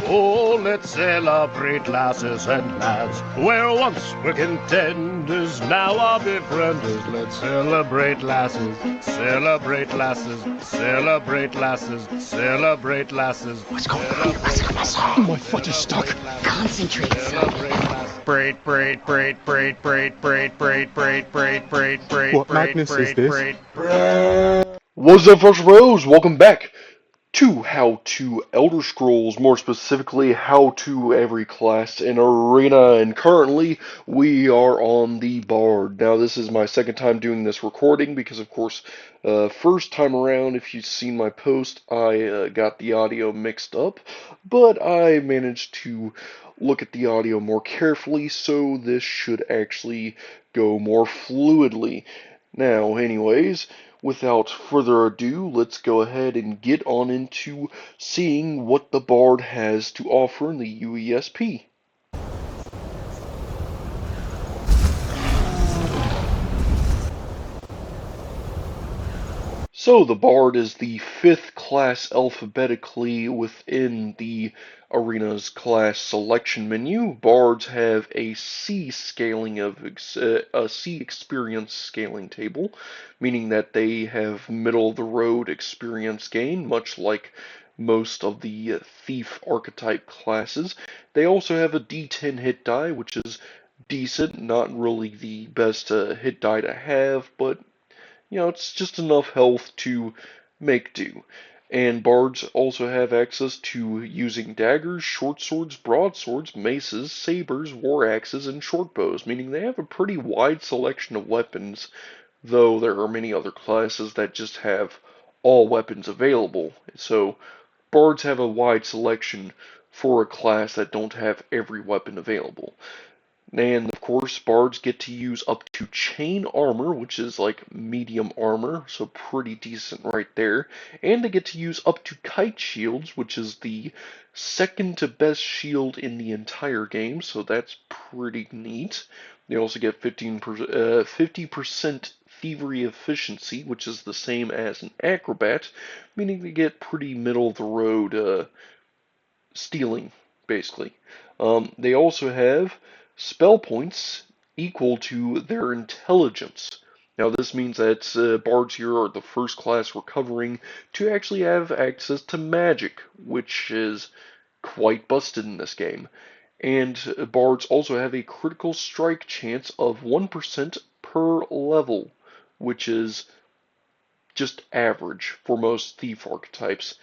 Oh, let's celebrate lasses and lads, where once were contenders, now are befrienders. Let's celebrate lasses, celebrate lasses, celebrate lasses, celebrate lasses. What's going on? What's Oh, wrong? my foot is stuck. Concentrate, son. Braid, braid, braid, braid, braid, braid, braid, braid, braid, braid, braid, What braid, madness is braid, this? braid. What's up, first bros? Welcome back to How to Elder Scrolls, more specifically, How to every class in Arena, and currently we are on the Bard. Now, this is my second time doing this recording because, of course, first time around, if you've seen my post, I got the audio mixed up, but I managed to look at the audio more carefully, so this should actually go more fluidly. Now, anyways, without further ado, let's go ahead and get on into seeing what the Bard has to offer in the UESP. So the Bard is the fifth class alphabetically within the Arena's class selection menu. Bards have a C scaling of a C experience scaling table, meaning that they have middle of the road experience gain, much like most of the thief archetype classes. They also have a D10 hit die, which is decent, not really the best hit die to have, but it's just enough health to make do. And bards also have access to using daggers, short swords, broadswords, maces, sabers, war axes, and short bows, meaning they have a pretty wide selection of weapons, though there are many other classes that just have all weapons available. So bards have a wide selection for a class that don't have every weapon available. And of course, bards get to use up to chain armor, which is like medium armor, so pretty decent right there. And they get to use up to kite shields, which is the second to best shield in the entire game, so that's pretty neat. They also get 50% thievery efficiency, which is the same as an acrobat, meaning they get pretty middle of the road stealing, basically. They also have spell points equal to their intelligence. Now, this means that bards here are the first class recovering to actually have access to magic, which is quite busted in this game. And bards also have a critical strike chance of 1% per level, which is just average for most thief archetypes.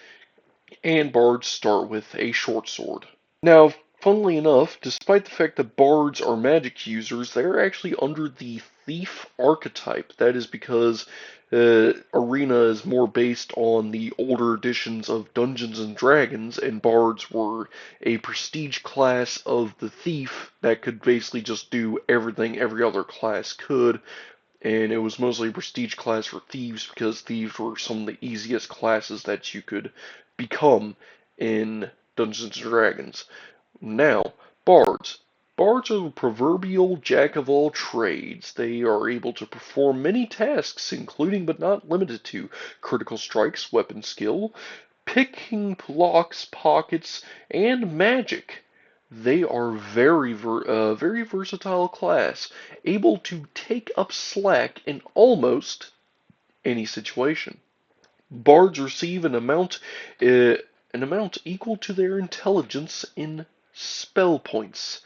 And bards start with a short sword. Now, funnily enough, despite the fact that bards are magic users, they're actually under the thief archetype. That is because Arena is more based on the older editions of Dungeons and Dragons, and bards were a prestige class of the thief that could basically just do everything every other class could. And it was mostly a prestige class for thieves because thieves were some of the easiest classes that you could become in Dungeons and Dragons. Now, bards. Bards are the proverbial jack of all trades. They are able to perform many tasks, including but not limited to critical strikes, weapon skill, picking locks, pockets, and magic. They are very versatile class, able to take up slack in almost any situation. Bards receive an amount equal to their intelligence in spell points.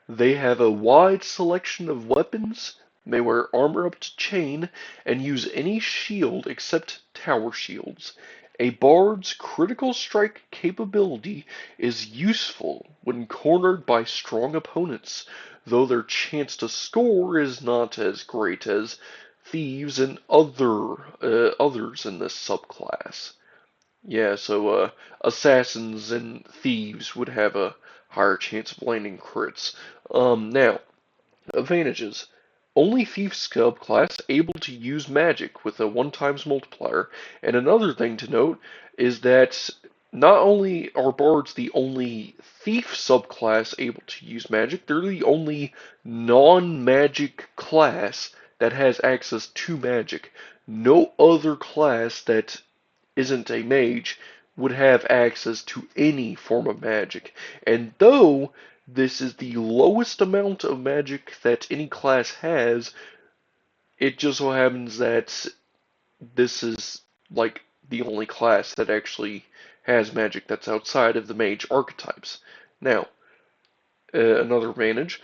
They have a wide selection of weapons, may wear armor up to chain, and use any shield except tower shields. A bard's critical strike capability is useful when cornered by strong opponents, though their chance to score is not as great as thieves and others in this subclass. Yeah, so assassins and thieves would have a higher chance of landing crits. Now, advantages. Only Thief subclass able to use magic with a 1 times multiplier. And another thing to note is that not only are bards the only Thief subclass able to use magic, they're the only non-magic class that has access to magic. No other class that isn't a mage would have access to any form of magic. And though this is the lowest amount of magic that any class has, it just so happens that this is like the only class that actually has magic that's outside of the mage archetypes. Now, another advantage,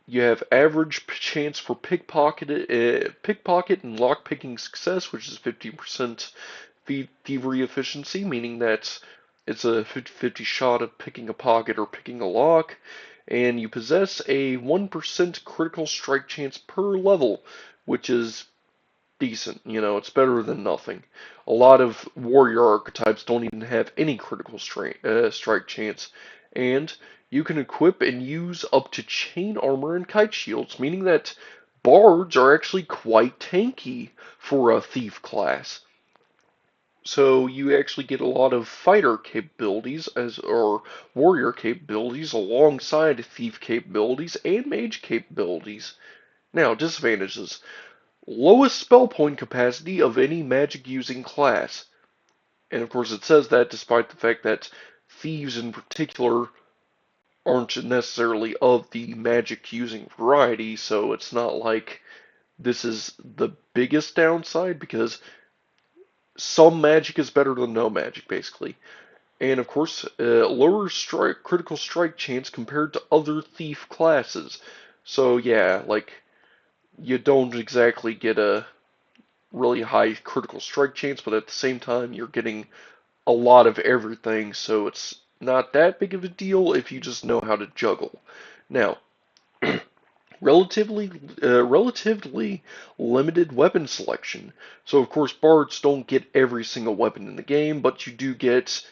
you have average chance for pickpocket and lockpicking success, which is 50% thievery efficiency, meaning that it's a 50-50 shot of picking a pocket or picking a lock, and you possess a 1% critical strike chance per level, which is decent. You know, it's better than nothing. A lot of warrior archetypes don't even have any critical strike chance, and you can equip and use up to chain armor and kite shields, meaning that bards are actually quite tanky for a thief class. So you actually get a lot of fighter capabilities or warrior capabilities alongside thief capabilities and mage capabilities. Now, disadvantages. Lowest spell point capacity of any magic using class. And of course it says that despite the fact that thieves in particular aren't necessarily of the magic using variety, so it's not like this is the biggest downside because some magic is better than no magic basically. And of course, lower critical strike chance compared to other thief classes. So yeah, like you don't exactly get a really high critical strike chance, but at the same time, you're getting a lot of everything, so it's not that big of a deal if you just know how to juggle. Now, relatively limited weapon selection. So of course, bards don't get every single weapon in the game, but you do get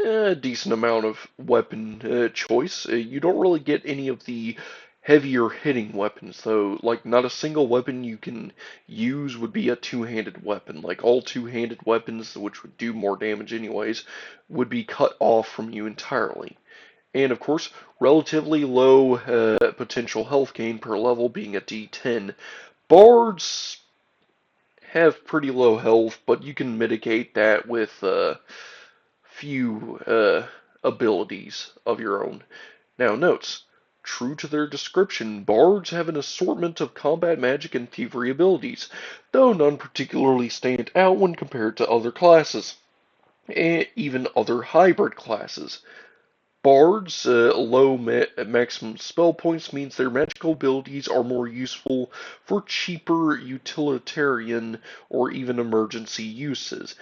a decent amount of weapon choice. You don't really get any of the heavier hitting weapons, though. Like, not a single weapon you can use would be a two-handed weapon. Like, all two-handed weapons, which would do more damage anyways, would be cut off from you entirely. And of course, relatively low potential health gain per level, being a D10. Bards have pretty low health, but you can mitigate that with few abilities of your own. Now, notes. True to their description, bards have an assortment of combat magic and thievery abilities, though none particularly stand out when compared to other classes, and even other hybrid classes. Bards' low maximum spell points means their magical abilities are more useful for cheaper utilitarian or even emergency uses.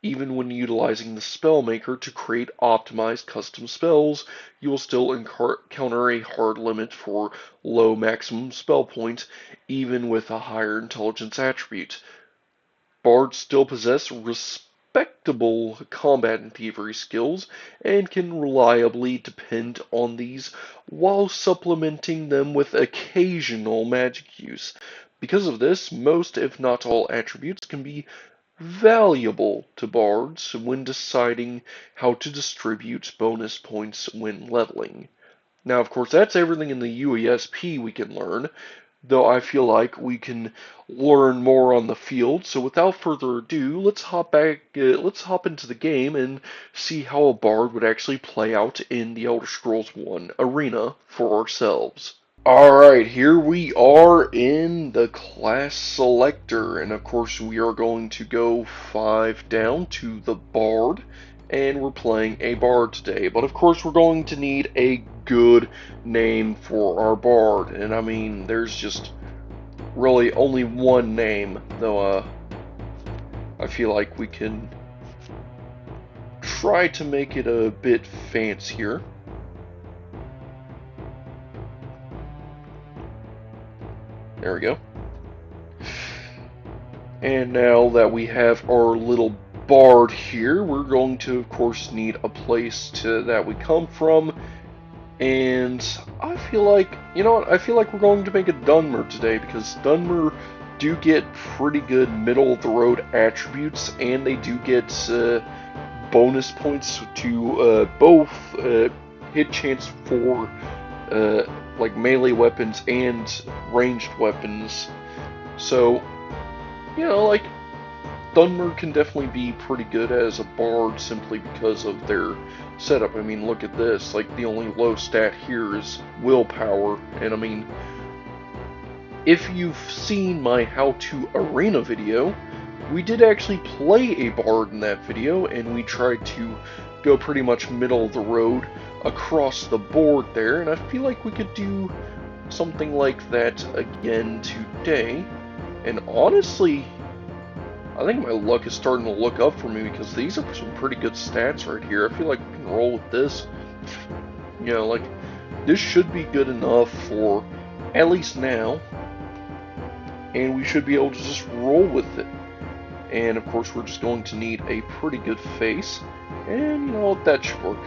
Even when utilizing the Spellmaker to create optimized custom spells, you will still encounter a hard limit for low maximum spell points, even with a higher intelligence attribute. Bards still possess respectable combat and thievery skills, and can reliably depend on these while supplementing them with occasional magic use. Because of this, most, if not all, attributes can be valuable to bards when deciding how to distribute bonus points when leveling. Now, of course, that's everything in the UESP we can learn, though I feel like we can learn more on the field. So without further ado, let's hop into the game and see how a bard would actually play out in the Elder Scrolls 1 arena for ourselves. Alright, here we are in the class selector, and of course we are going to go 5 down to the bard, and we're playing a bard today. But of course we're going to need a good name for our bard, and I mean, there's just really only one name, though I feel like we can try to make it a bit fancier. There we go. And now that we have our little bard here, we're going to, of course, need a place that we come from. And I feel like, you know what, I feel like we're going to make a Dunmer today, because Dunmer do get pretty good middle-of-the-road attributes, and they do get bonus points to both hit chance for like melee weapons and ranged weapons. So, you know, like, Thunder can definitely be pretty good as a bard simply because of their setup. I mean, look at this. Like, the only low stat here is willpower. And I mean, if you've seen my How to Arena video, we did actually play a bard in that video, and we tried to go pretty much middle of the road across the board there, and I feel like we could do something like that again today. And honestly, I think my luck is starting to look up for me because these are some pretty good stats right here. I feel like we can roll with this. You know, like, this should be good enough for at least now, and we should be able to just roll with it. And of course, we're just going to need a pretty good face, and you know, that should work.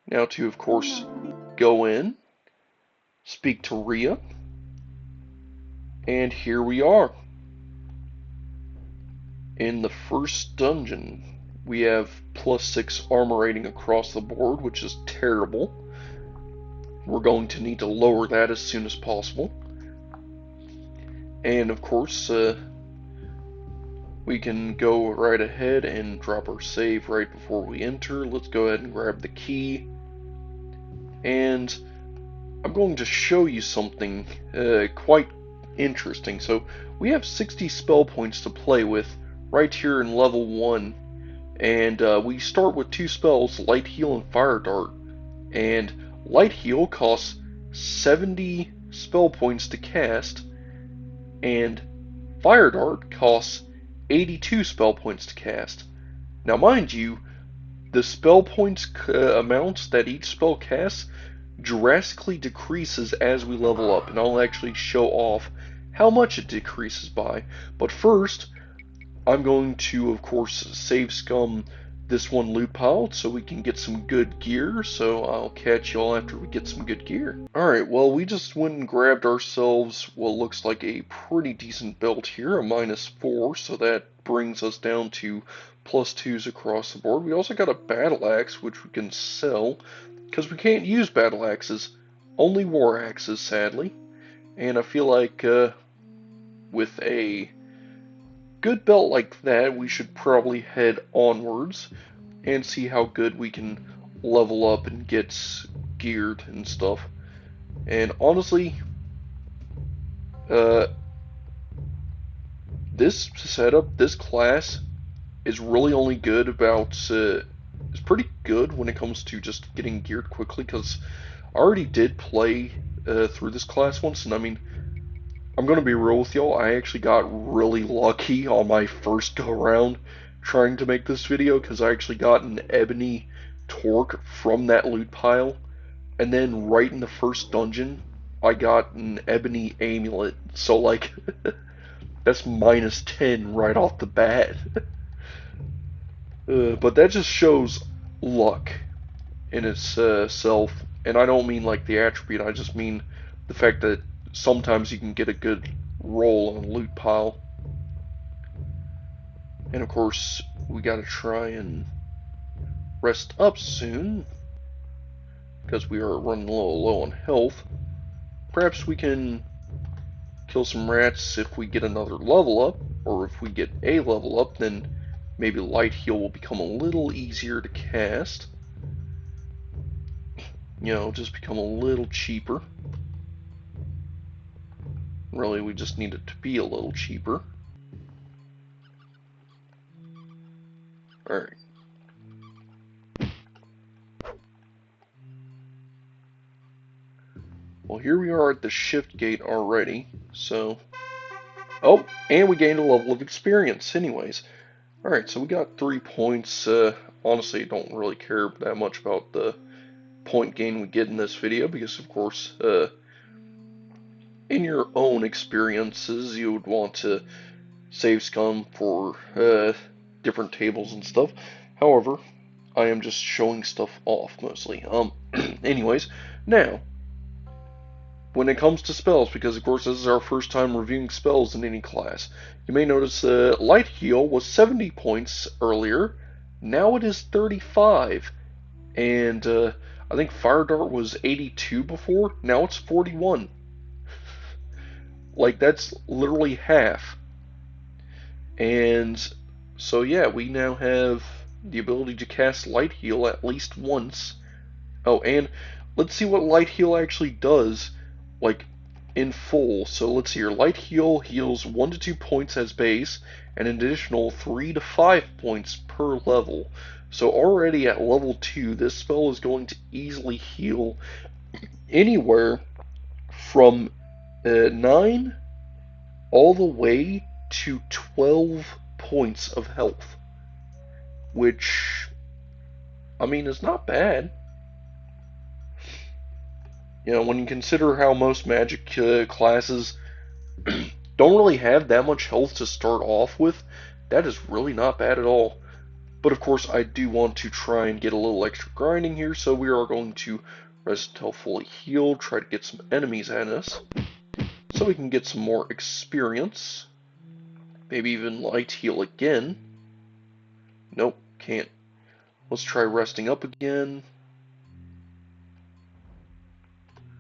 Now to, of course, go in, speak to Rhea, and here we are. In the first dungeon, we have +6 armor rating across the board, which is terrible. We're going to need to lower that as soon as possible. And of course, we can go right ahead and drop our save right before we enter. Let's go ahead and grab the key. And I'm going to show you something quite interesting. So we have 60 spell points to play with right here in level 1. And we start with 2 spells, Light Heal and Fire Dart. And Light Heal costs 70 spell points to cast, and Fire Dart costs 82 spell points to cast. Now mind you, the spell points amounts that each spell casts drastically decreases as we level up, and I'll actually show off how much it decreases by. But first, I'm going to, of course, save scum this one loot pile so we can get some good gear, so I'll catch y'all after we get some good gear. Alright, well, we just went and grabbed ourselves what looks like a pretty decent belt here, a -4, so that brings us down to +2s across the board. We also got a battle axe, which we can sell, because we can't use battle axes, only war axes, sadly. And I feel like with a good belt like that, we should probably head onwards and see how good we can level up and get geared and stuff. And honestly, this setup, this class, is really only good about, is pretty good when it comes to just getting geared quickly, because I already did play through this class once, and I mean, I'm going to be real with y'all, I actually got really lucky on my first go around trying to make this video, because I actually got an ebony torque from that loot pile, and then right in the first dungeon, I got an ebony amulet, so like, that's -10 right off the bat. But that just shows luck in itself, and I don't mean like the attribute, I just mean the fact that sometimes you can get a good roll on a loot pile. And of course, we gotta try and rest up soon, because we are running a little low on health. Perhaps we can kill some rats if we get another level up, or if we get a level up, then maybe Light Heal will become a little easier to cast. You know, just become a little cheaper. Really, we just need it to be a little cheaper. Alright. Well, here we are at the shift gate already, so... Oh, and we gained a level of experience anyways. Alright, so we got 3 points. Honestly, I don't really care that much about the point gain we get in this video, because of course, in your own experiences, you would want to save scum for different tables and stuff. However, I am just showing stuff off mostly. Anyways, now, when it comes to spells, because of course this is our first time reviewing spells in any class, you may notice Light Heal was 70 points earlier, now it is 35, and I think Fire Dart was 82 before, now it's 41. Like, that's literally half. And so yeah, we now have the ability to cast Light Heal at least once. Oh, and let's see what Light Heal actually does, like, in full. So let's see here. Light Heal heals 1 to 2 points as base, and an additional 3 to 5 points per level. So already at level 2, this spell is going to easily heal anywhere from 9 all the way to 12 points of health, which, I mean, is not bad. You know, when you consider how most magic classes don't really have that much health to start off with, that is really not bad at all. But of course, I do want to try and get a little extra grinding here, so we are going to rest until fully healed, try to get some enemies at us, so we can get some more experience. Maybe even light heal again. Nope, can't. Let's try resting up again.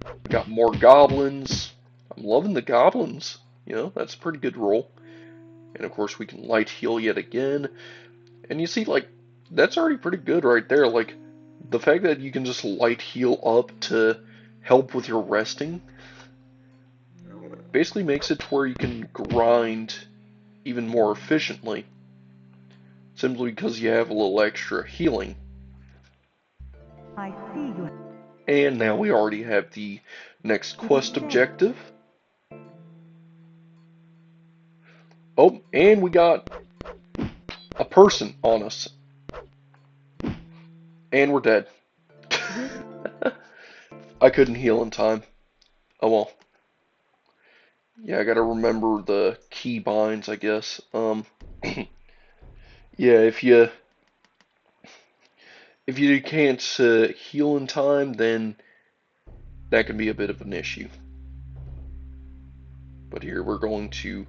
We got more goblins. I'm loving the goblins. You know, that's a pretty good roll. And of course we can light heal yet again. And you see, like, that's already pretty good right there. Like, the fact that you can just light heal up to help with your resting basically makes it to where you can grind even more efficiently. Simply because you have a little extra healing. I see you. And now we already have the next quest objective. Oh, and we got a person on us. And we're dead. I couldn't heal in time. Oh well. Yeah, I gotta remember the key binds, I guess. Yeah, if you can't heal in time, then that can be a bit of an issue. But here we're going to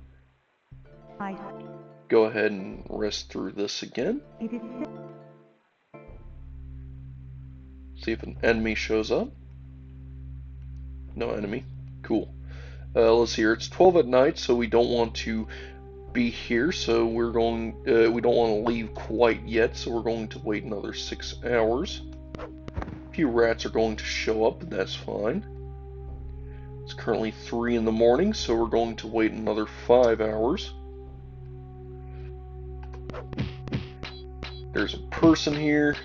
go ahead and rest through this again. See if an enemy shows up. No enemy. Cool. Let's see here. It's 12 at night, so we don't want to be here. So we're going. We don't want to leave quite yet. So we're going to wait another 6 hours. A few rats are going to show up, but that's fine. It's currently 3 in the morning, so we're going to wait another 5 hours. There's a person here.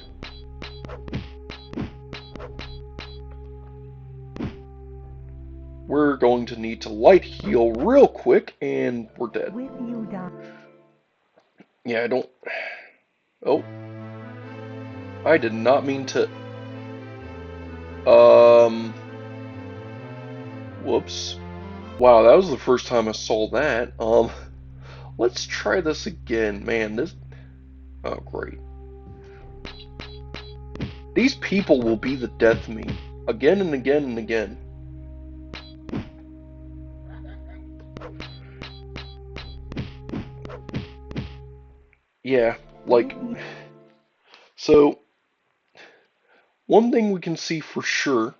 We're going to need to light heal real quick, and we're dead. With you, Doc. Yeah, I don't... Oh. I did not mean to... Whoops. Wow, that was the first time I saw that. Let's try this again. Man, this... Oh, great. These people will be the death of me. Again and again and again. Yeah, like... So... One thing we can see for sure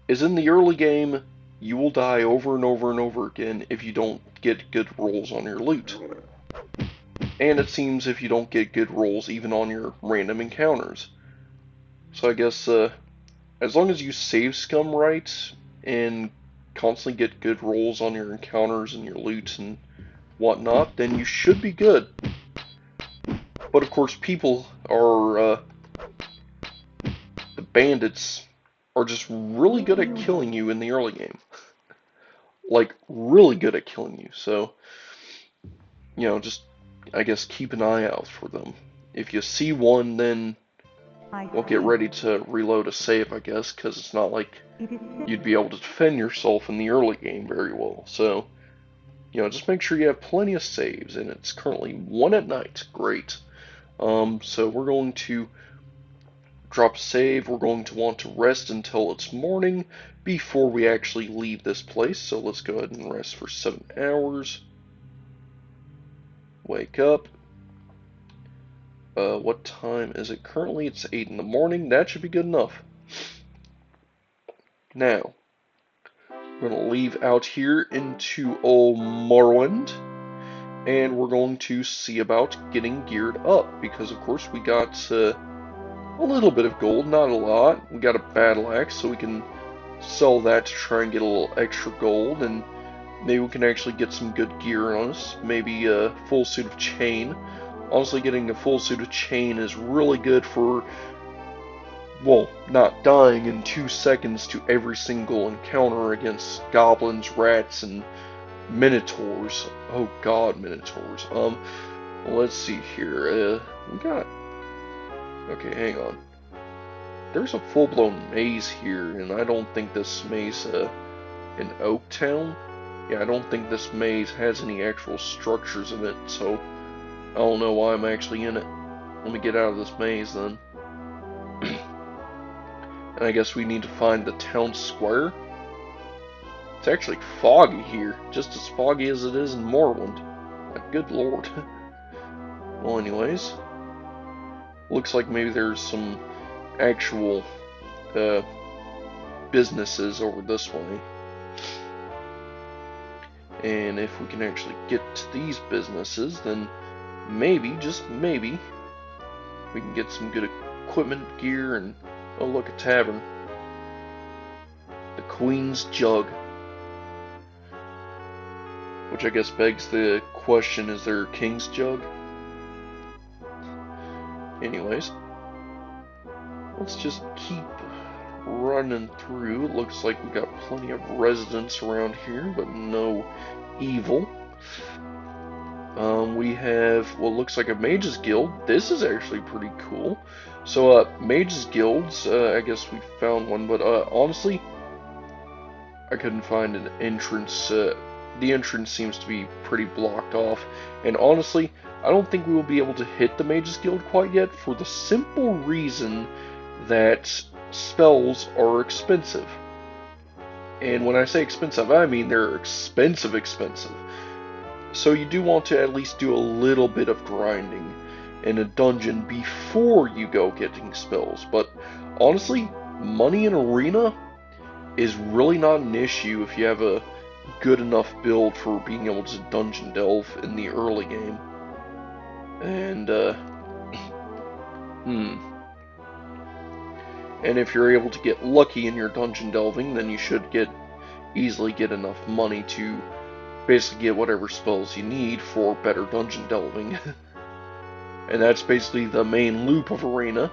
is in the early game, you will die over and over and over again if you don't get good rolls on your loot. And it seems if you don't get good rolls even on your random encounters. So I guess as long as you save scum right and constantly get good rolls on your encounters and your loot and whatnot, then you should be good. But of course people are, the bandits are just really good at killing you in the early game. Like, really good at killing you, so, you know, just, I guess, keep an eye out for them. If you see one, then, well, get ready to reload a save, I guess, because it's not like you'd be able to defend yourself in the early game very well, so, you know, just make sure you have plenty of saves, and it's currently 1 at night. Great. So we're going to drop a save. We're going to want to rest until it's morning before we actually leave this place. So let's go ahead and rest for 7 hours. Wake up. What time is it currently? It's 8 in the morning. That should be good enough. Now, we're going to leave out here into Old Morrowind. and we're going to see about getting geared up, because of course we got a little bit of gold, not a lot. We got a battle axe, so we can sell that to try and get a little extra gold, and maybe we can actually get some good gear on us. Maybe a full suit of chain. Honestly, getting a full suit of chain is really good for, well, not dying in 2 seconds to every single encounter against goblins, rats, and minotaurs. Oh god, minotaurs. Let's see here. We got... Okay, hang on. There's a full-blown maze here, and I don't think this maze, in Oaktown? Yeah, I don't think this maze has any actual structures in it, so I don't know why I'm actually in it. Let me get out of this maze, then. And I guess we need to find the town square. It's actually foggy here, just as foggy as it is in Moorland. Good lord. Well, anyways, looks like maybe there's some actual businesses over this way. And if we can actually get to these businesses, then maybe, just maybe, we can get some good equipment, gear, and oh look, a tavern. The Queen's Jug. Which I guess begs the question, is there a King's Jug? Anyways, let's just keep running through. It looks like we got plenty of residents around here, but no evil. We have what looks like a mage's guild. This is actually pretty cool. So, mage's guilds, I guess we found one, but honestly, I couldn't find an entrance. The entrance seems to be pretty blocked off, and honestly, I don't think we will be able to hit the mage's guild quite yet, for the simple reason that spells are expensive. And when I say expensive, I mean they're expensive. So you do want to at least do a little bit of grinding in a dungeon before you go getting spells. But honestly, money in arena is really not an issue if you have a good enough build for being able to dungeon delve in the early game. And and if you're able to get lucky in your dungeon delving, then you should easily get enough money to basically get whatever spells you need for better dungeon delving. And that's basically the main loop of arena,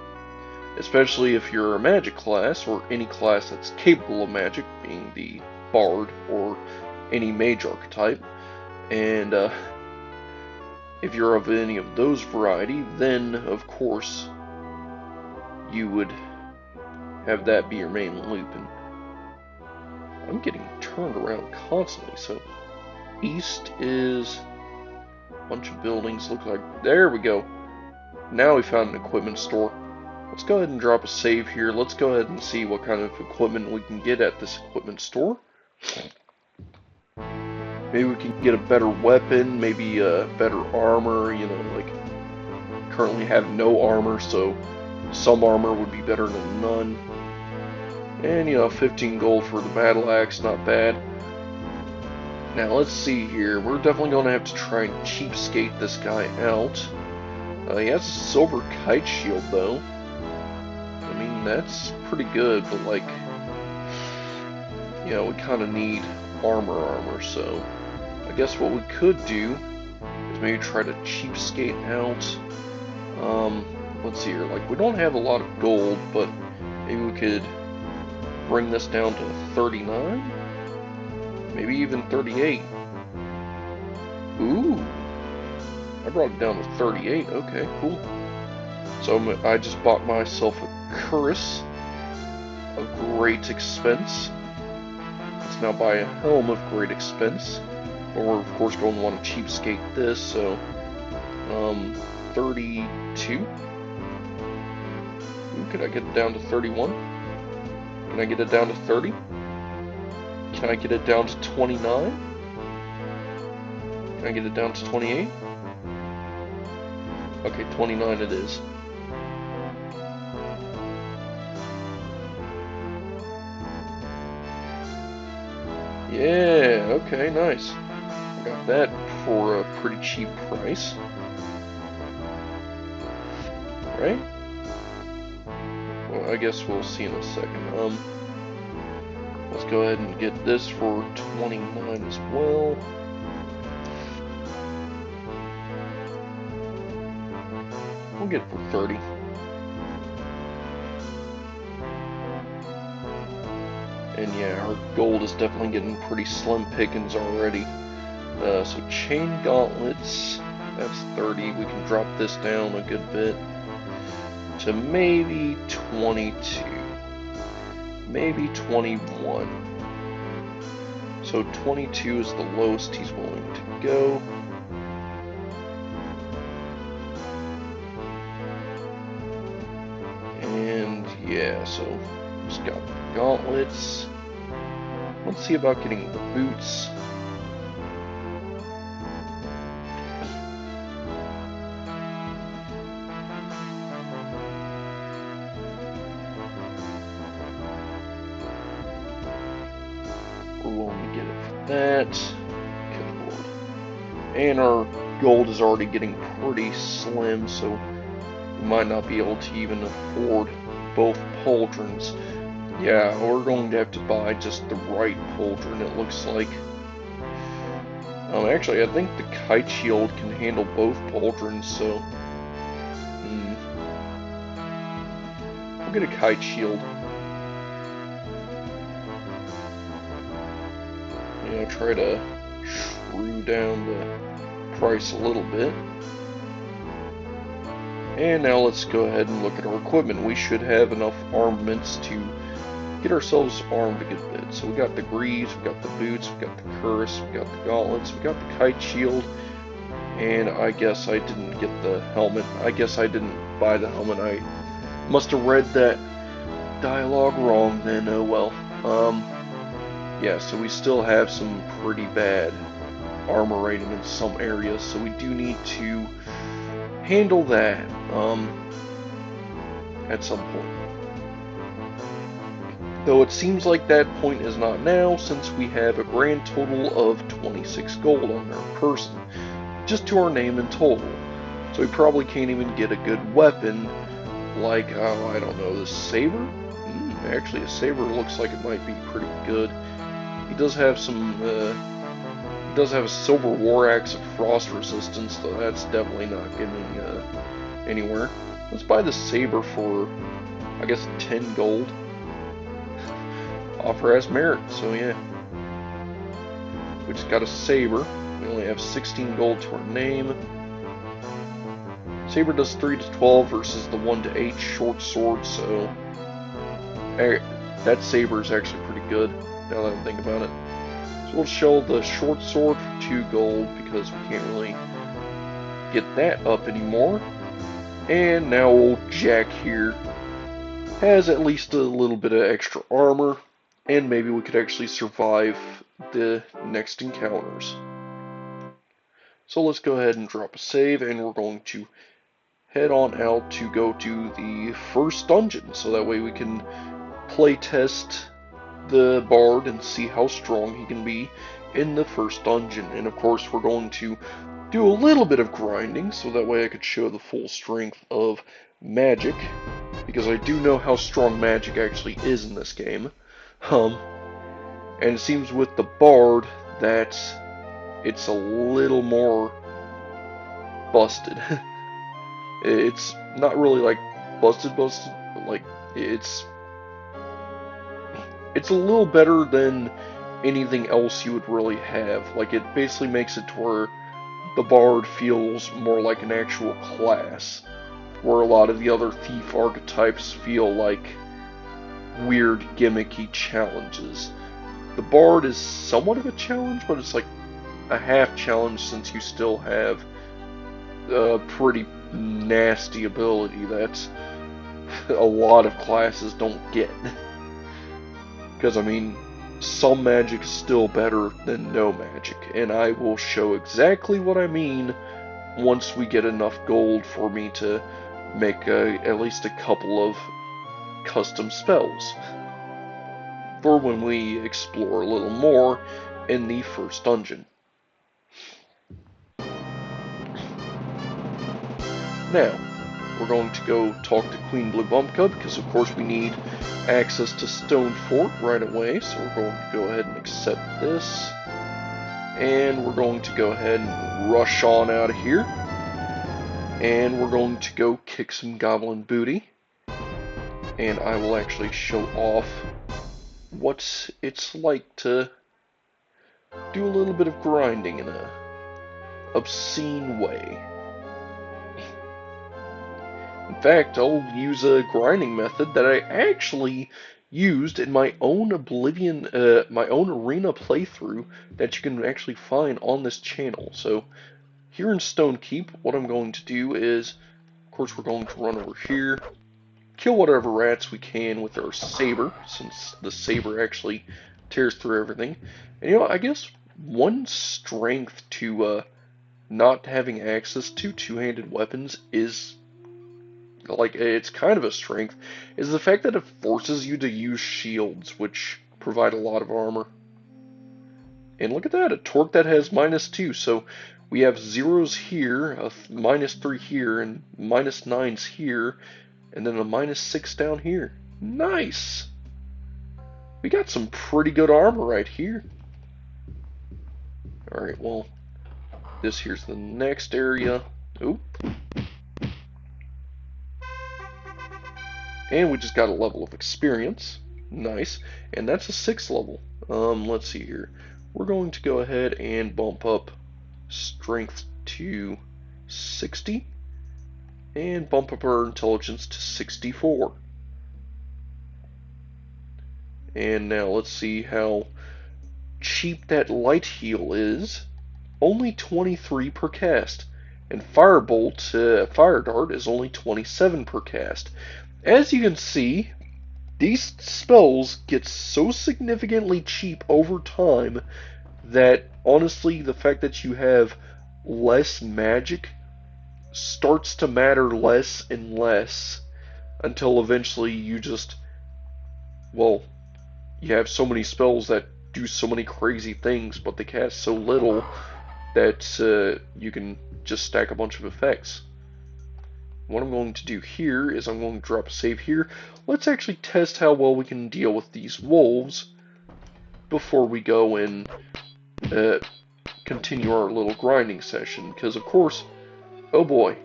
especially if you're a magic class, or any class that's capable of magic, being the bard or any mage archetype. And if you're of any of those variety, then of course you would have that be your main loop. And I'm getting turned around constantly. So east is a bunch of buildings. Look like, there we go. Now we found an equipment store. Let's go ahead and drop a save here. Let's go ahead and see what kind of equipment we can get at this equipment store. Maybe we can get a better weapon, maybe a better armor, you know, like, currently have no armor, so some armor would be better than none. And, you know, 15 gold for the battle axe, not bad. Now, let's see here. We're definitely going to have to try and cheapskate this guy out. He has a silver kite shield, though. I mean, that's pretty good, but, like, you know, we kind of need armor, so I guess what we could do is maybe try to cheapskate out. Let's see here, like, we don't have a lot of gold, but maybe we could bring this down to 39? Maybe even 38. Ooh, I brought it down to 38, okay, cool. So I just bought myself a cuirass of great expense. Let's now buy a helm of great expense. But we're of course going to want to cheapskate this, so 32. Ooh, could I get it down to 31? Can I get it down to 30? Can I get it down to 29? Can I get it down to 28? Okay, 29 it is. Yeah, okay, nice. Got that for a pretty cheap price. Right? Well, I guess we'll see in a second. Let's go ahead and get this for 29 as well. We'll get it for 30. And yeah, our gold is definitely getting pretty slim pickings already. So chain gauntlets, that's 30. We can drop this down a good bit to maybe 22. Maybe 21. So 22 is the lowest he's willing to go. And yeah, so just got the gauntlets. Let's see about getting the boots. We're willing to get it for that. Good lord. And our gold is already getting pretty slim, so we might not be able to even afford both pauldrons. Yeah, we're going to have to buy just the right pauldron, it looks like. Actually, I think the kite shield can handle both pauldrons, so... We'll get a kite shield. You know, try to shrew down the price a little bit. And now let's go ahead and look at our equipment. We should have enough armaments to get ourselves armed a good bit. So we got the greaves, we got the boots, we got the cuirass, we got the gauntlets, we got the kite shield, and I guess I didn't get the helmet. I guess I didn't buy the helmet. I must have read that dialogue wrong then, oh well. Yeah, so we still have some pretty bad armor rating in some areas, so we do need to handle that at some point. Though it seems like that point is not now, since we have a grand total of 26 gold on our person, just to our name in total. So we probably can't even get a good weapon, like, oh, I don't know, the saber? Actually, a saber looks like it might be pretty good. He does have some, he does have a silver war axe of frost resistance, though that's definitely not getting anywhere. Let's buy the saber for, I guess, 10 gold. Offer has merit, so yeah. We just got a saber. We only have 16 gold to our name. Saber does 3 to 12 versus the 1 to 8 short sword, so that saber is actually pretty good, now that I think about it. So we'll show the short sword for 2 gold, because we can't really get that up anymore. And now old Jack here has at least a little bit of extra armor, and maybe we could actually survive the next encounters. So let's go ahead and drop a save, and we're going to head on out to go to the first dungeon, so that way we can play test the bard and see how strong he can be in the first dungeon. And of course we're going to do a little bit of grinding, so that way I could show the full strength of magic, because I do know how strong magic actually is in this game. And it seems with the bard that it's a little more busted. It's not really like busted, but like it's a little better than anything else you would really have. Like, it basically makes it to where the bard feels more like an actual class, where a lot of the other thief archetypes feel like weird gimmicky challenges. The bard is somewhat of a challenge, but it's like a half challenge, since you still have a pretty nasty ability that a lot of classes don't get. Because, I mean, some magic is still better than no magic, and I will show exactly what I mean once we get enough gold for me to make at least a couple of custom spells for when we explore a little more in the first dungeon. Now, we're going to go talk to Queen Blue Bumpka because of course we need access to Stone Fort right away. So we're going to go ahead and accept this. And we're going to go ahead and rush on out of here. And we're going to go kick some goblin booty. And I will actually show off what it's like to do a little bit of grinding in a obscene way. In fact, I'll use a grinding method that I actually used in my own my own arena playthrough that you can actually find on this channel. So here in Stone Keep, what I'm going to do is, of course, we're going to run over here, kill whatever rats we can with our saber, since the saber actually tears through everything. And I guess one strength to not having access to two-handed weapons is, like, it's kind of a strength, is the fact that it forces you to use shields, which provide a lot of armor. And look at that, a torque that has -2, so we have zeros here, a -3 here, and -9s here, and then a -6 down here. Nice! We got some pretty good armor right here. Alright, well, this here's the next area. Oop. And we just got a level of experience. Nice. And that's a 6th level. Let's see here. We're going to go ahead and bump up strength to 60. And bump up our intelligence to 64. And now let's see how cheap that light heal is. Only 23 per cast. And Firebolt, Fire Dart is only 27 per cast. As you can see, these spells get so significantly cheap over time that honestly the fact that you have less magic starts to matter less and less until eventually you just, well, you have so many spells that do so many crazy things, but they cast so little that you can just stack a bunch of effects. What I'm going to do here is I'm going to drop a save here. Let's actually test how well we can deal with these wolves before we go and continue our little grinding session. Because, of course, oh boy,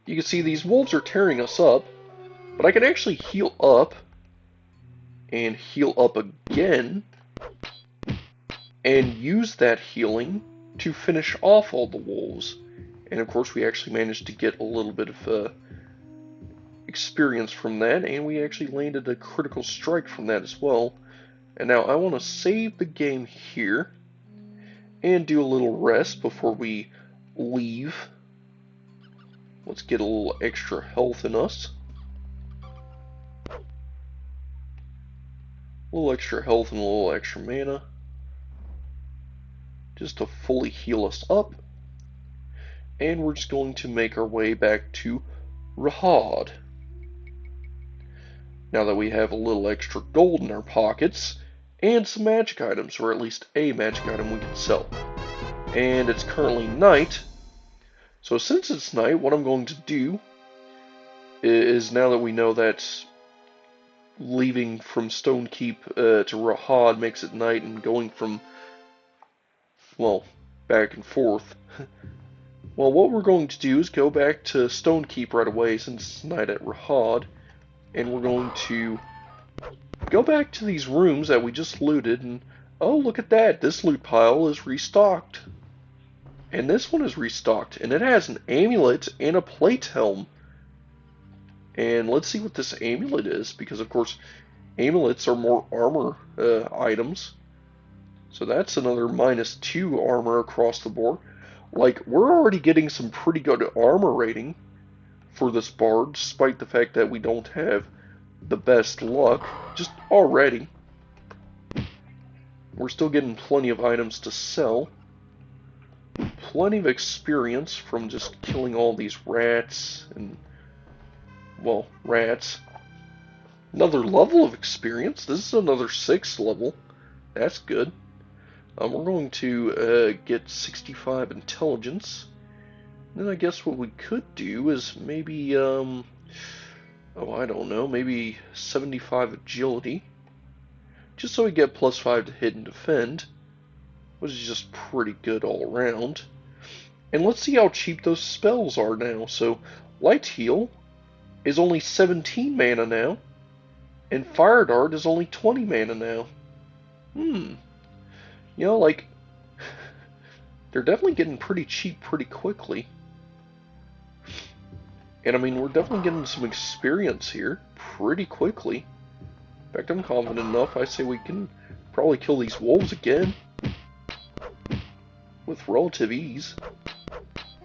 you can see these wolves are tearing us up, but I can actually heal up and heal up again and use that healing to finish off all the wolves. And of course we actually managed to get a little bit of experience from that, and we actually landed a critical strike from that as well. And now I want to save the game here and do a little rest before we leave. Let's get a little extra health in us. A little extra health and a little extra mana, just to fully heal us up. And we're just going to make our way back to Rahad. Now that we have a little extra gold in our pockets, and some magic items, or at least a magic item we can sell. And it's currently night, so since it's night, what I'm going to do is, now that we know that leaving from Stone Keep to Rahad makes it night, and going from, well, back and forth, well, what we're going to do is go back to Stone Keep right away since it's night at Rahad, and we're going to go back to these rooms that we just looted, and oh, look at that, this loot pile is restocked. And this one is restocked, and it has an amulet and a plate helm. And let's see what this amulet is, because of course amulets are more armor items. So that's another -2 armor across the board. Like, we're already getting some pretty good armor rating for this bard, despite the fact that we don't have the best luck, just already. We're still getting plenty of items to sell. Plenty of experience from just killing all these rats and, well, rats. Another level of experience. This is another 6th level. That's good. We're going to get 65 intelligence. Then I guess what we could do is maybe, oh, I don't know, maybe 75 agility. Just so we get +5 to hit and defend, which is just pretty good all around. And let's see how cheap those spells are now. So, Light Heal is only 17 mana now, and Fire Dart is only 20 mana now. You know, like, they're definitely getting pretty cheap pretty quickly. And I mean, we're definitely getting some experience here pretty quickly. In fact, I'm confident enough, I say we can probably kill these wolves again with relative ease.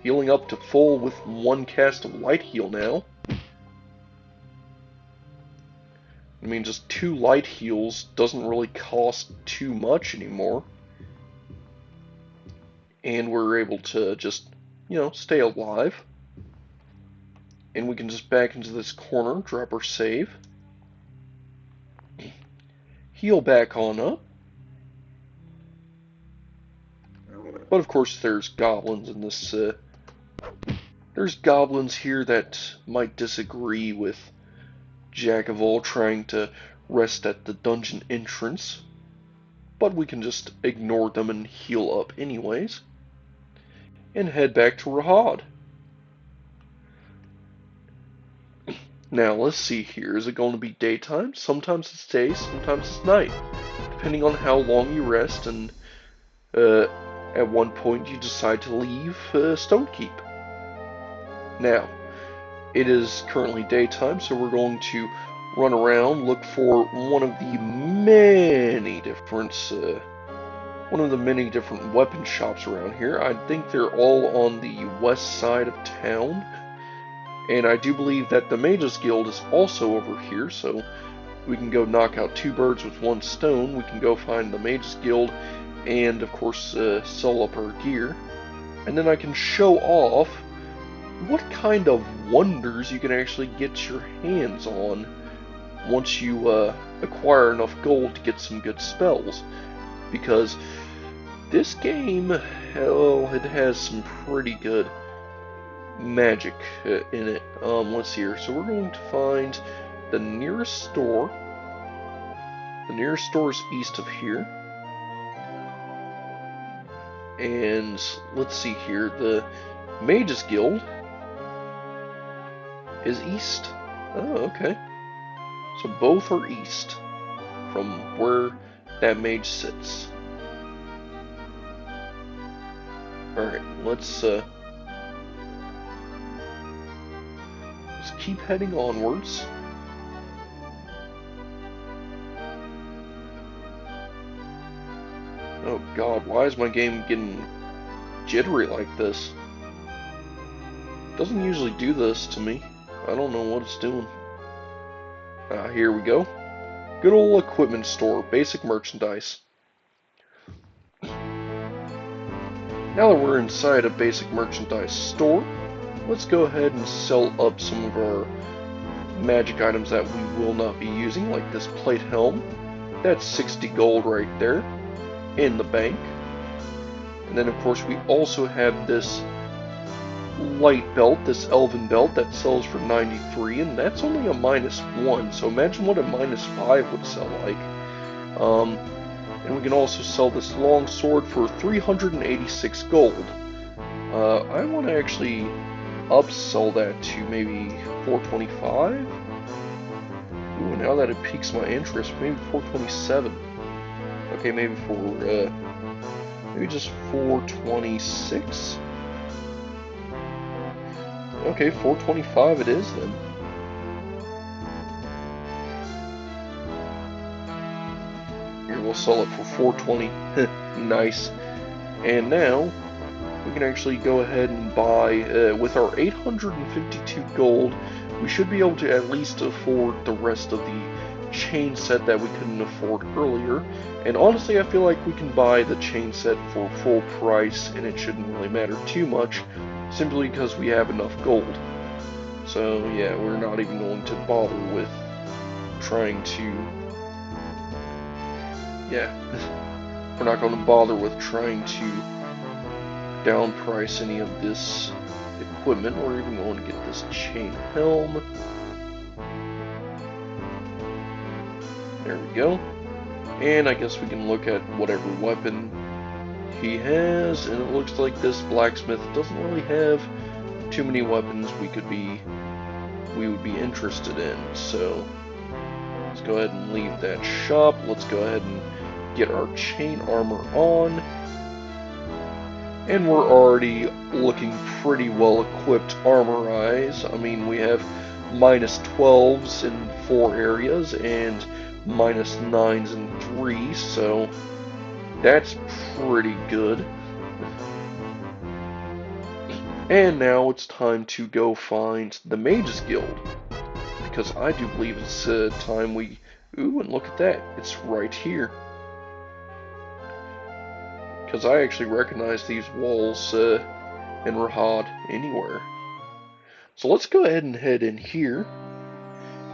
Healing up to full with one cast of Light Heal now. I mean, just 2 Light Heals doesn't really cost too much anymore. And we're able to just, you know, stay alive. And we can just back into this corner, drop our save. Heal back on up. But of course there's goblins in this, there's goblins here that might disagree with Jack of all trying to rest at the dungeon entrance. But we can just ignore them and heal up anyways. And head back to Rahad. Now, let's see here. Is it going to be daytime? Sometimes it's day, sometimes it's night. Depending on how long you rest and at one point you decide to leave Stonekeep. Now, it is currently daytime, so we're going to run around, look for one of the many different weapon shops around here. I think they're all on the west side of town. And I do believe that the Mages Guild is also over here, so we can go knock out 2 birds with 1 stone. We can go find the Mages Guild and, of course, sell up our gear. And then I can show off what kind of wonders you can actually get your hands on once you acquire enough gold to get some good spells. Because this game, hell, it has some pretty good magic in it. Let's see here. So we're going to find the nearest store. The nearest store is east of here. And let's see here. The Mages Guild is east. Oh, okay. So both are east from where that mage sits. Alright, let's keep heading onwards. Oh god, why is my game getting jittery like this? It doesn't usually do this to me. I don't know what it's doing. Here we go. Good old equipment store, basic merchandise. Now that we're inside a basic merchandise store, let's go ahead and sell up some of our magic items that we will not be using, like this plate helm. That's 60 gold right there in the bank. And then of course we also have this light belt, this elven belt, that sells for 93, and that's only a -1, so imagine what a -5 would sell like. And we can also sell this long sword for 386 gold. I want to actually upsell that to maybe 425. Ooh, now that it piques my interest, maybe 427. Okay, maybe for maybe just 426. Okay, 425 it is then. Here, we'll sell it for 420. Nice. And now we can actually go ahead and buy, with our 852 gold, we should be able to at least afford the rest of the chain set that we couldn't afford earlier. And honestly, I feel like we can buy the chain set for full price, and it shouldn't really matter too much, simply because we have enough gold. So yeah, we're not even going to bother with trying to... Yeah, we're not going to bother with trying to down price any of this equipment. We're even going to get this chain helm. There we go. And I guess we can look at whatever weapon he has, and it looks like this blacksmith doesn't really have too many weapons we would be interested in. So let's go ahead and leave that shop. Let's go ahead and get our chain armor on. And we're already looking pretty well equipped armor-wise. I mean, we have -12s in 4 areas and -9s in 3, so that's pretty good. And now it's time to go find the Mages Guild, because I do believe it's time we... Ooh, and look at that, it's right here. Because I actually recognize these walls in Rahad anywhere. So let's go ahead and head in here,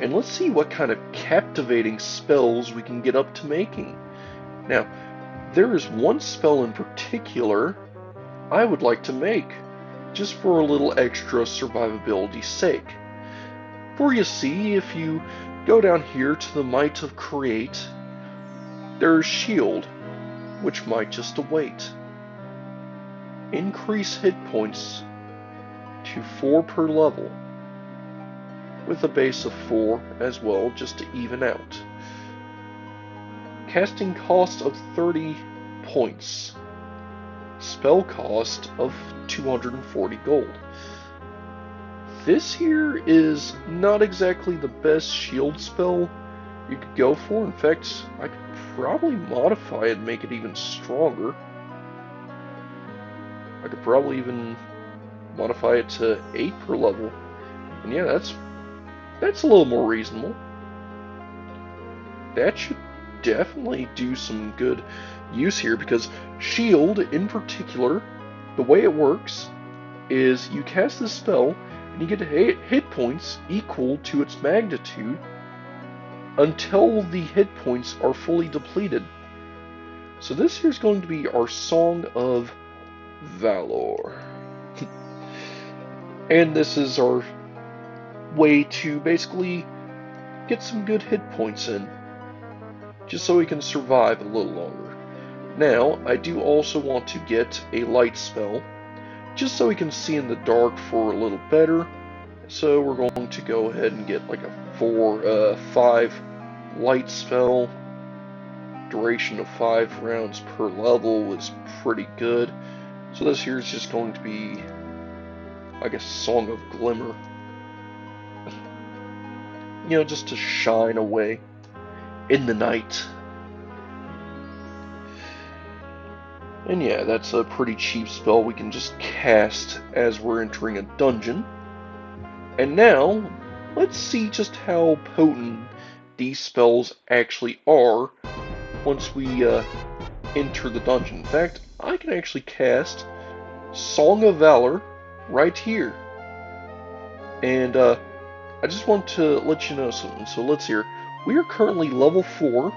and let's see what kind of captivating spells we can get up to making. Now, there is one spell in particular I would like to make, just for a little extra survivability's sake. For you see, if you go down here to the Might of Create, there's Shield, which might just await. Increase hit points to 4 per level, with a base of 4 as well, just to even out. Casting cost of 30 points. Spell cost of 240 gold. This here is not exactly the best shield spell you could go for. In fact, I could probably modify it and make it even stronger. I could probably even modify it to 8 per level. And yeah, that's a little more reasonable. That should definitely do some good use here, because shield in particular, the way it works is you cast this spell and you get hit points equal to its magnitude until the hit points are fully depleted. So this here is going to be our Song of Valor. And this is our way to basically get some good hit points in, just so we can survive a little longer. Now, I do also want to get a light spell, just so we can see in the dark for a little better. So we're going to go ahead and get like a 5 light spell. Duration of 5 rounds per level is pretty good. So this here is just going to be, I guess, Song of Glimmer. You know, just to shine away in the night. And yeah, that's a pretty cheap spell we can just cast as we're entering a dungeon. And now, let's see just how potent these spells actually are once we enter the dungeon. In fact, I can actually cast Song of Valor right here. And I just want to let you know something. So let's see here. We are currently level 4.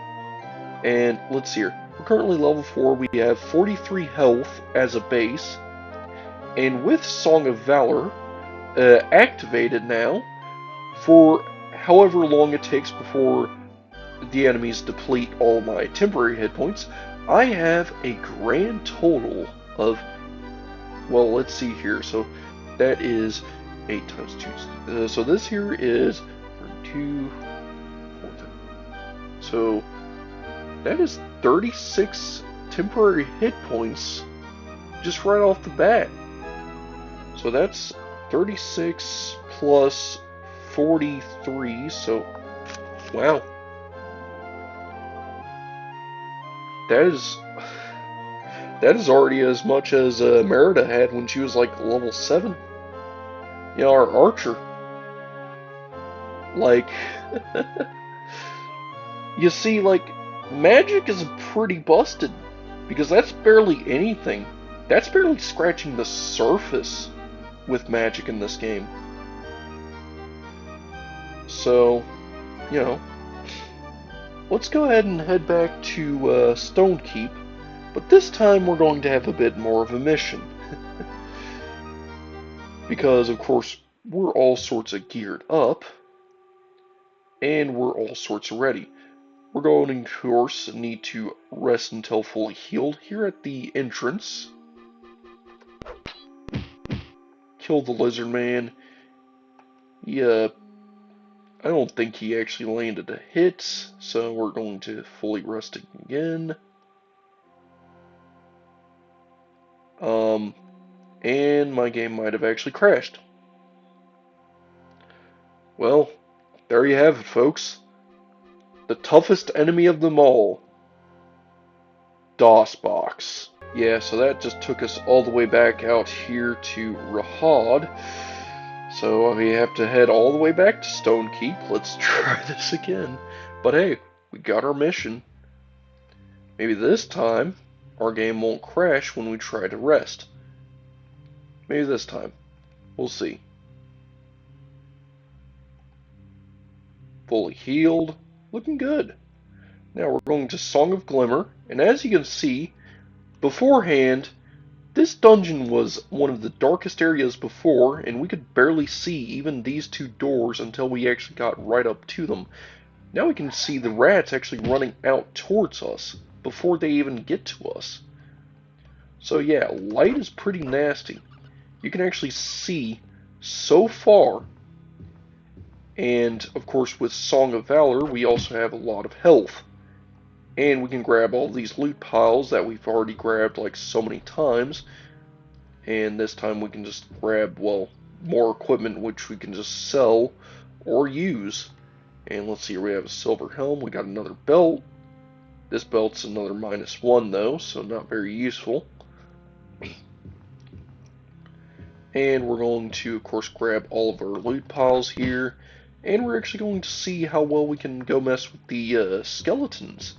And let's see here. We're currently level 4. We have 43 health as a base. And with Song of Valor activated now, for however long it takes before the enemies deplete all my temporary hit points, I have a grand total of, well, let's see here. So that is 8 times 2. So this here is 2, 4. So that is 36 temporary hit points just right off the bat. So that's 36 plus 43. So wow, that is already as much as Merida had when she was like level 7. You know, our archer. Like, you see, like, magic is pretty busted, because that's barely anything. That's barely scratching the surface with magic in this game. So, you know, let's go ahead and head back to Stonekeep, but this time we're going to have a bit more of a mission. because, of course, we're all sorts of geared up, and we're all sorts of ready. We're going to, of course, need to rest until fully healed here at the entrance. Kill the lizard man. Yeah, I don't think he actually landed a hit, so we're going to fully rest again. And my game might have actually crashed. Well, there you have it, folks. The toughest enemy of them all. DOSBox. Yeah, so that just took us all the way back out here to Rahad. So we have to head all the way back to Stone Keep. Let's try this again. But hey, we got our mission. Maybe this time, our game won't crash when we try to rest. Maybe this time. We'll see. Fully healed. Looking good. Now we're going to Song of Glimmer. And as you can see, beforehand, this dungeon was one of the darkest areas before, and we could barely see even these two doors until we actually got right up to them. Now we can see the rats actually running out towards us before they even get to us. So yeah, light is pretty nasty. You can actually see so far, and of course with Song of Valor we also have a lot of health. And we can grab all these loot piles that we've already grabbed like so many times. And this time we can just grab, well, more equipment which we can just sell or use. And let's see, we have a silver helm, we got another belt. This belt's another -1 though, so not very useful. And we're going to, of course, grab all of our loot piles here. And we're actually going to see how well we can go mess with the skeletons.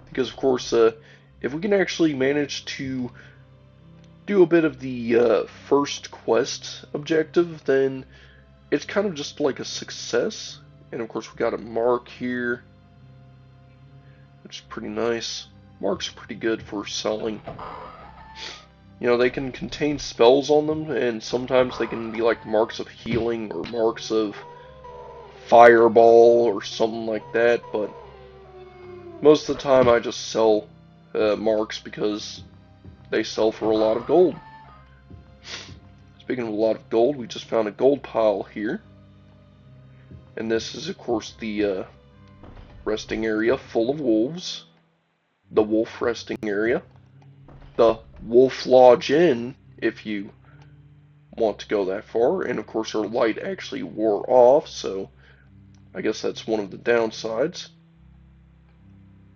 Because, of course, if we can actually manage to do a bit of the first quest objective, then it's kind of just like a success. And, of course, we got a mark here, which is pretty nice. Marks are pretty good for selling. You know, they can contain spells on them, and sometimes they can be like marks of healing or marks of fireball or something like that, but most of the time I just sell marks because they sell for a lot of gold. Speaking of a lot of gold, we just found a gold pile here. And this is, of course, the resting area full of wolves. The wolf resting area. The Wolf Lodge Inn, if you want to go that far. And, of course, our light actually wore off, so I guess that's one of the downsides.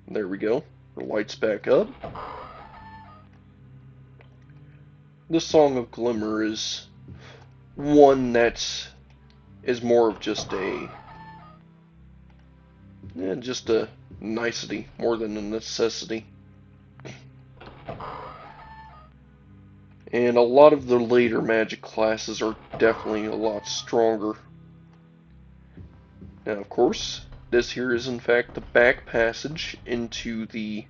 There we go. Our light's back up. This Song of Glimmer is one that is more of just a nicety more than a necessity. And a lot of the later magic classes are definitely a lot stronger. Now, of course, this here is in fact the back passage into the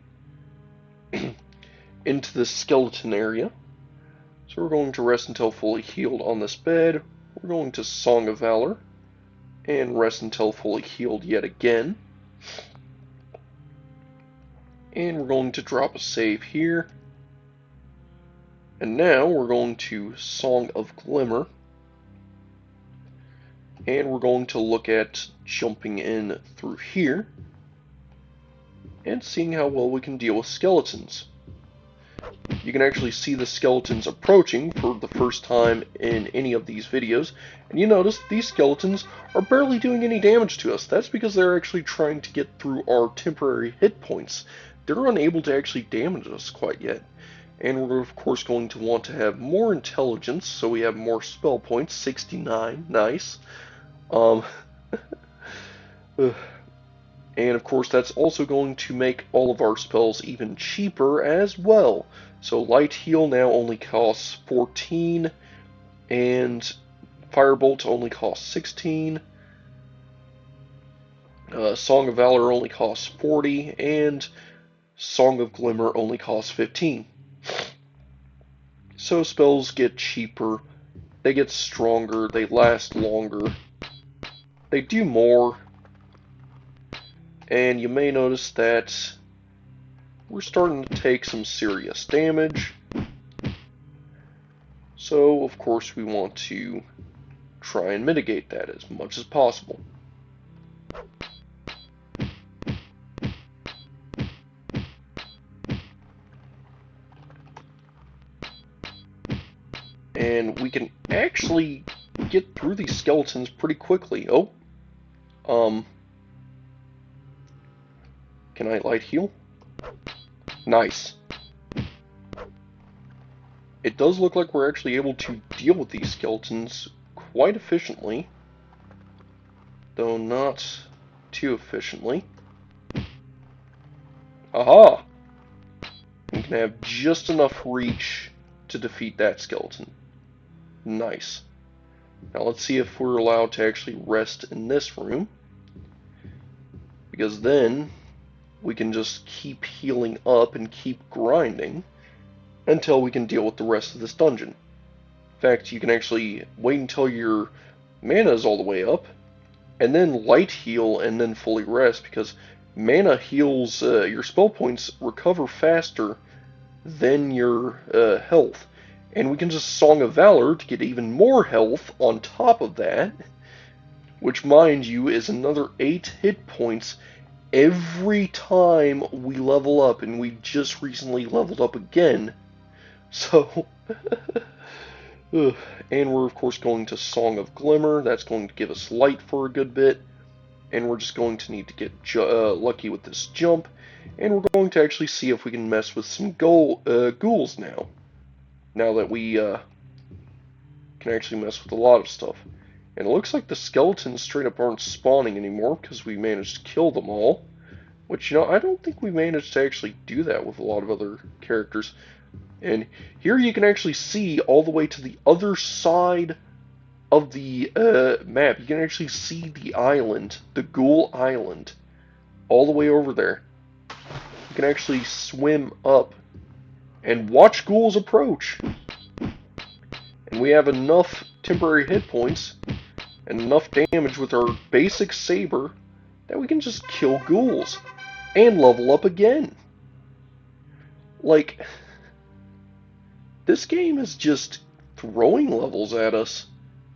into the skeleton area. So we're going to rest until fully healed on this bed. We're going to Song of Valor and rest until fully healed yet again. And we're going to drop a save here. And now we're going to Song of Glimmer. And we're going to look at jumping in through here and seeing how well we can deal with skeletons. You can actually see the skeletons approaching for the first time in any of these videos, and you notice these skeletons are barely doing any damage to us. That's because they're actually trying to get through our temporary hit points. They're unable to actually damage us quite yet. And we're of course going to want to have more intelligence, so we have more spell points, 69, nice. And of course that's also going to make all of our spells even cheaper as well. So Light Heal now only costs 14, and Firebolt only costs 16. Song of Valor only costs 40, and Song of Glimmer only costs 15. So spells get cheaper they get stronger, they last longer, they do more, and you may notice that we're starting to take some serious damage. So, of course, we want to try and mitigate that as much as possible. And we can actually get through these skeletons pretty quickly. Oh, can I light heal? Nice. It does look like we're actually able to deal with these skeletons quite efficiently, though not too efficiently. Aha! We can have just enough reach to defeat that skeleton. Nice. Now let's see if we're allowed to actually rest in this room, because then we can just keep healing up and keep grinding until we can deal with the rest of this dungeon. In fact, you can actually wait until your mana is all the way up, and then light heal and then fully rest, because mana heals, your spell points recover faster than your health. And we can just Song of Valor to get even more health on top of that, which, mind you, is another 8 hit points every time we level up, and we just recently leveled up again. So, and we're of course going to Song of Glimmer. That's going to give us light for a good bit, and we're just going to need to get lucky with this jump, and we're going to actually see if we can mess with some ghouls now. Now that we can actually mess with a lot of stuff. And it looks like the skeletons straight up aren't spawning anymore because we managed to kill them all. Which, you know, I don't think we managed to actually do that with a lot of other characters. And here you can actually see all the way to the other side of the map. You can actually see the island, the Ghoul Island, all the way over there. You can actually swim up and watch ghouls approach. And we have enough temporary hit points and enough damage with our basic saber that we can just kill ghouls and level up again. Like, this game is just throwing levels at us.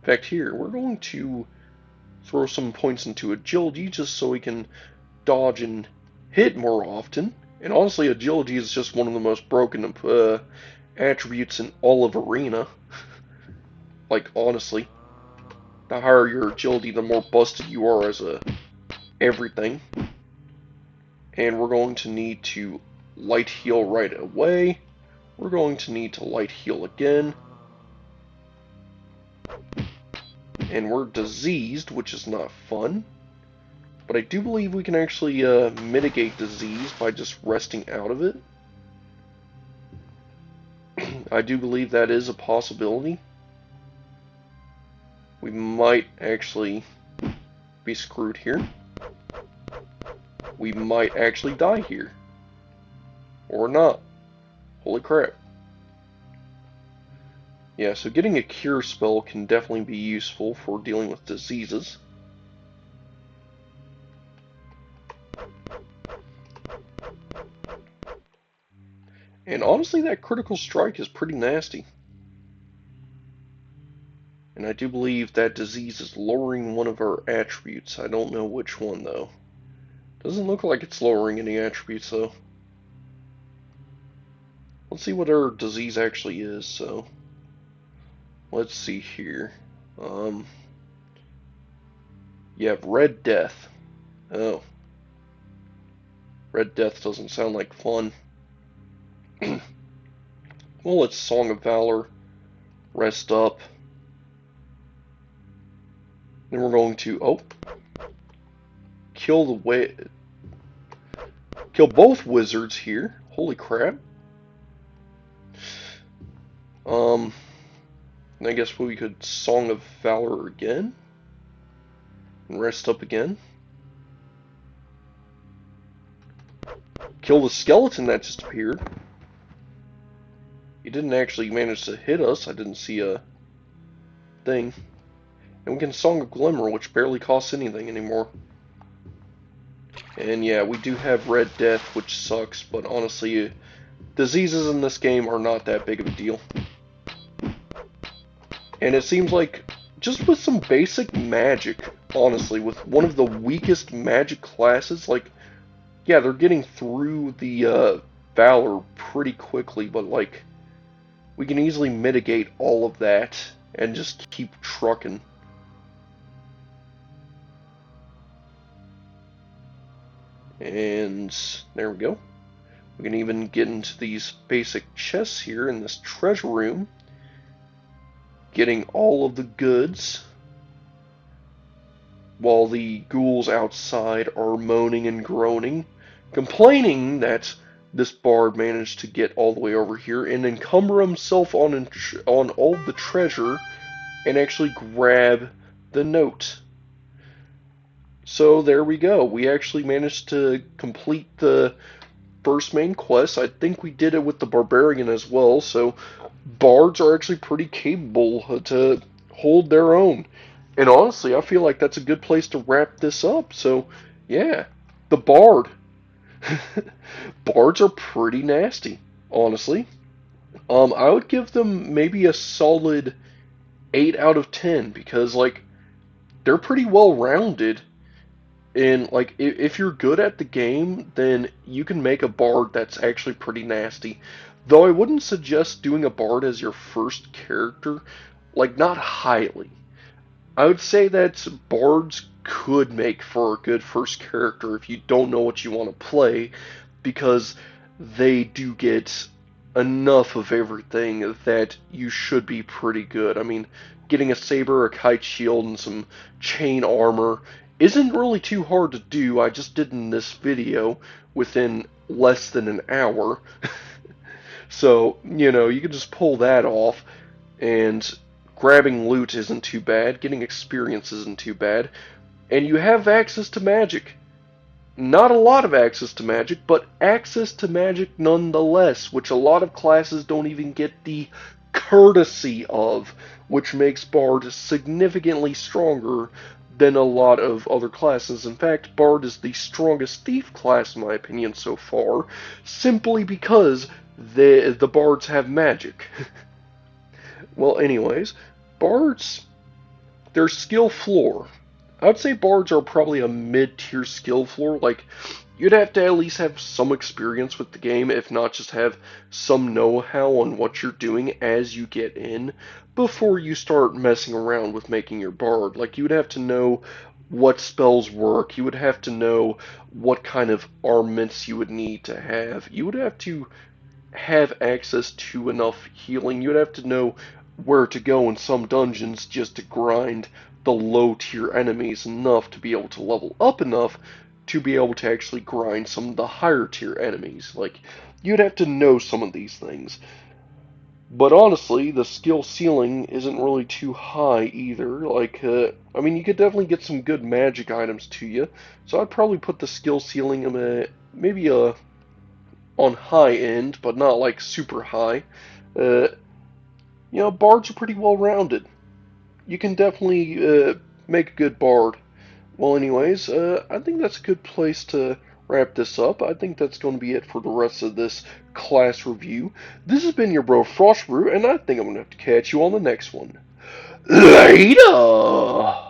In fact, here, we're going to throw some points into agility just so we can dodge and hit more often. And honestly, agility is just one of the most broken attributes in all of Arena. Like, honestly, the higher your agility, the more busted you are as a everything. And we're going to need to light heal right away. We're going to need to light heal again. And we're diseased, which is not fun. But I do believe we can actually mitigate disease by just resting out of it. I do believe that is a possibility. We might actually be screwed here. We might actually die here. Or not. Holy crap. Yeah, so getting a cure spell can definitely be useful for dealing with diseases. And honestly, that critical strike is pretty nasty. And I do believe that disease is lowering one of our attributes. I don't know which one, though. Doesn't look like it's lowering any attributes, though. Let's see what our disease actually is, so... Let's see here. You have Red Death. Oh. Red Death doesn't sound like fun. Well, it's Song of Valor. Rest up. Then we're going to, kill both wizards here. Holy crap. I guess we could Song of Valor again. And rest up again. Kill the skeleton that just appeared. He didn't actually manage to hit us. I didn't see a thing. And we can Song of Glimmer, which barely costs anything anymore. And yeah, we do have Red Death, which sucks, but honestly, diseases in this game are not that big of a deal. And it seems like, just with some basic magic, honestly, with one of the weakest magic classes, like, yeah, they're getting through the Valor pretty quickly, but like, we can easily mitigate all of that and just keep trucking. And there we go. We can even get into these basic chests here in this treasure room, getting all of the goods, while the ghouls outside are moaning and groaning, complaining that this bard managed to get all the way over here and encumber himself on all the treasure and actually grab the note. So there we go. We actually managed to complete the first main quest. I think we did it with the barbarian as well, so bards are actually pretty capable to hold their own. And honestly, I feel like that's a good place to wrap this up. So, yeah, the bard. Bards are pretty nasty, honestly. I would give them maybe a solid 8 out of 10 because, like, they're pretty well rounded. And, like, if you're good at the game, then you can make a bard that's actually pretty nasty. Though I wouldn't suggest doing a bard as your first character, like, not highly. I would say that bards could make for a good first character if you don't know what you want to play, because they do get enough of everything that you should be pretty good. I mean, getting a saber, a kite shield, and some chain armor isn't really too hard to do. I just did in this video within less than an hour. So, you know, you can just pull that off, and grabbing loot isn't too bad, getting experience isn't too bad, and you have access to magic. Not a lot of access to magic, but access to magic nonetheless, which a lot of classes don't even get the courtesy of, which makes Bard significantly stronger than a lot of other classes. In fact, Bard is the strongest thief class in my opinion so far, simply because the bards have magic. Well, anyways, bards, their skill floor. I would say bards are probably a mid-tier skill floor. Like, you'd have to at least have some experience with the game, if not just have some know-how on what you're doing as you get in, before you start messing around with making your bard. Like, you would have to know what spells work, you would have to know what kind of armaments you would need to have. You would have to have access to enough healing. You'd have to know where to go in some dungeons just to grind the low tier enemies enough to be able to level up enough to be able to actually grind some of the higher tier enemies. Like, you'd have to know some of these things. But honestly, the skill ceiling isn't really too high either. Like, I mean, you could definitely get some good magic items to you. So I'd probably put the skill ceiling maybe on high end, but not like super high. You know, bards are pretty well rounded. You can definitely make a good bard. Well, anyways, I think that's a good place to wrap this up. I think that's going to be it for the rest of this class review. This has been your bro Frostbrew, and I think I'm going to have to catch you on the next one. Later!